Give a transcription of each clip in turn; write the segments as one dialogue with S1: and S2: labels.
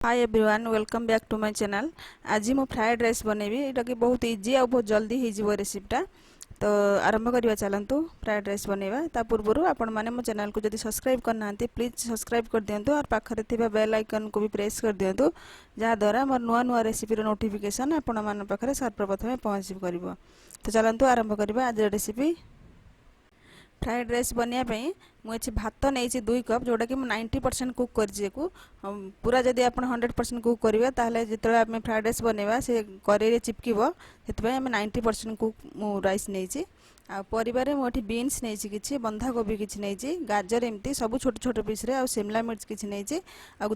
S1: Hi everyone welcome back to my channel. आज मु fried rice बनैबी। एटा कि बहुत इजी और बहुत जल्दी हो जिवो रेसिपीटा। तो आरंभ करिया चलंतु फ्राइड राइस बनैबा। ता पूर्वरु आपण माने मो चैनल को जदि सब्सक्राइब करनांती प्लीज सब्सक्राइब कर दियंतु और पाखरे थिबा बेल आइकन को भी प्रेस कर दियंतु जहा द्वारा मोर नुआ नुआ रेसिपी रो नोटिफिकेशन आपण मान पाखरे सर्वप्रथमे पहुंची परिबो। तो चलंतु आरंभ करिबा आज रेसिपी। फ्राइड राइस बनिया मुझे भात नहीं 2 कप जोटा कि 90% कुक कर पूरा जदि आप 100% कुक करेंगे ताहले जिते आम फ्राइड राइस बनवा से कड़े चिपक से आम 90% कुक मु राइस नहीं परिवार मुझे बीन्स नहीं कि बंधा कोबी किसी नहीं गाजर एमती सब छोट छोट पीस रे शिमला मिर्च किसी नहीं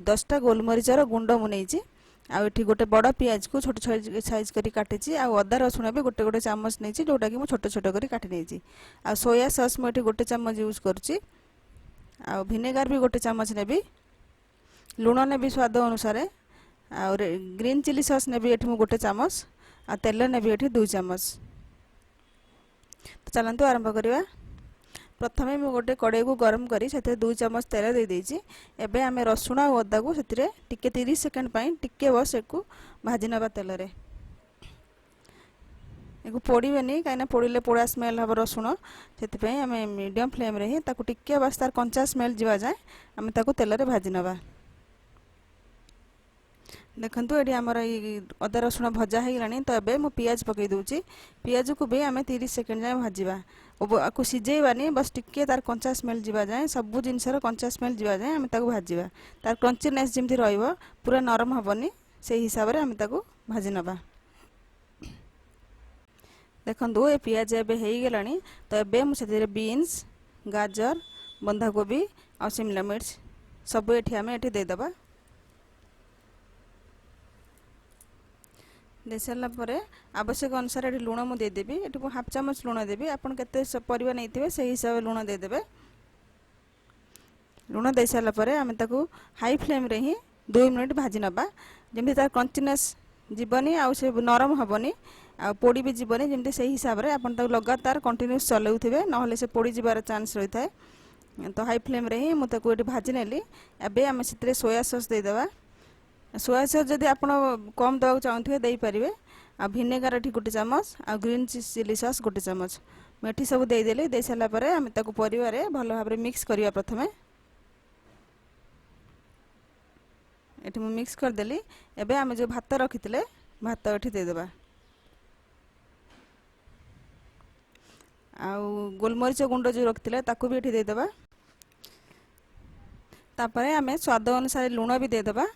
S1: 10टा गोलमरीचर गुंड मुझे आठी गोटे बड़ पियाज को छोट साइज करी काटी अदा रसुण भी गोटे गोटे चामच नहीं जोटा कि छोट छोट करी काटी नहीं आ सोया सॉस मुझे गोटे चामच यूज करुच्ची आ विनेगार भी गोटे चामच नेबी लुण नेबी स्वाद अनुसार आ ग्रीन चिली सॉस नेबी एठी मु गोटे चामच आ तेल नेबी एठी 2 चामच। तो चलंतु आरंभ करिवा। प्रथमे मु गोटे कड़ाई को गरम करी से 2 चामच तेल दे देछि। एबे आमे रसुण और अदा को सेतिरे टिके 30 सेकंड पई टिके बस एको भाजी नबा तेल रे। एको पोड़ीबेनी काइना पोड़ीले पोड़ा स्मेल हम रसुण से आमे मीडियम फ्लेम रे ही ताकू टिके बस तार कंचा स्मेल जीवा जाए आमे ताकू तेल रे भाजी नबा। देखंतु एडी हमर अदा रसुण भजा हे गलानी। तो एबे मु पियाज पकई दूची। पियाज को भी आमे 30 सेकंड जाए भाजीबा। आपको सिजेइबानी बस टिके तार कंचा स्मेल जीवा जाए सब जिनसर कंचा स्मेल जीवा जाए आमे ताकू भाजीबा। तार क्रंचीनेस जेमती रहइबो पूरा नरम हबनी से हिसाब रे आमे ताकू भाजी नबा। देखंतु ए पियाज एबे हेई गलानी। तो एबे मु सेतिरे बीन्स गाजर बंधा कोबी और शिमला मिर्च सब एठी आमे एठी दे दबा। दे सारा पर आवश्यक अनुसार ये लुण मुझे देदेवी। ये हाफ चामच लुण देवी। आपन केते परिवा नहीं से हिसाब लुण देदेवे। लुण दे सारा पर आम ताकू हाई फ्लेम रे ही 2 मिनिट भाजी नबा जमी तार क्रंचीनेस जीवनी आ नरम हेनी आ पोड़ी भी जीवनी जमी से हिसाब से आप लगातार कंटिन्यूस चलाउे ना से पोड़ी जीवार चांस रही है। तो हाई फ्लेम रे ही मुझे ये भाजी नेली। एबे आम से सोया सॉस देदेवा। सोया सॉस जदि आप कम दवा चाहूे दे पारे आ विनेगार एठी गोटे चामच आ ग्रीन चिली सॉस गोटे चामच मेठी सब देदेली। दे सारा पर आम ताकू परिवार भल भाव मिक्स करिया। प्रथमे एठी मु मिक्स करदेली। एबे आम जो भात रखिथिले भात एठी देदेबा आ गोलमरीच गुंड जो रखिथिले ताकू भी एठी देदेबा। तापरे आमे स्वाद अनुसार लुण भी देदेबा।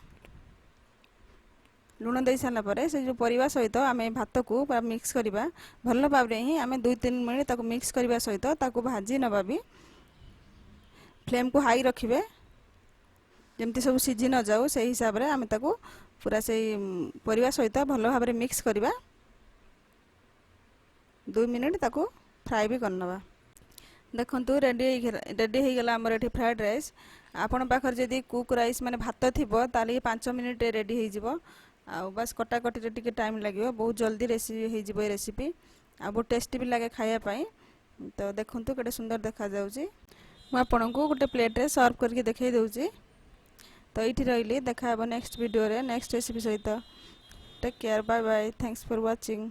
S1: लुण दे सारा पर से जो परिवा सहित आम भात को पूरा मिक्स करवा भल भाव ही आम 2-3 मिनट ताकू मिक्स करवा सहित ताकू भाजी नबा भी। फ्लेम को हाई रखिबे जमती सब सीझी न जाऊ से हिसाब रे आम ताकू पूरा से परिवा सहित भल भाव मिक्स करवा 2 मिनट ताकू फ्राई भी करनबा। देखंतु रेडी हो गला हमर एठी फ्राइड राइस। आपण पाखर जदी कुक राइस माने भात थिबो ताली 5 मिनट रेडी हो जिवो। आ बस कटाकटी रे टिके टाइम लगे बहुत जल्दी हो रेसिपी आ बहुत टेस्टी भी लगे खाया पाई। तो देखंतु केटे सुंदर देखा जाउची। मु आपनको गोटे प्लेट रे सर्व करके देखाई दउची। तो एठी रहिली देखा नेक्स्ट वीडियो रे नेक्स्ट रेसिपी सहित। Take care bye bye thanks for watching.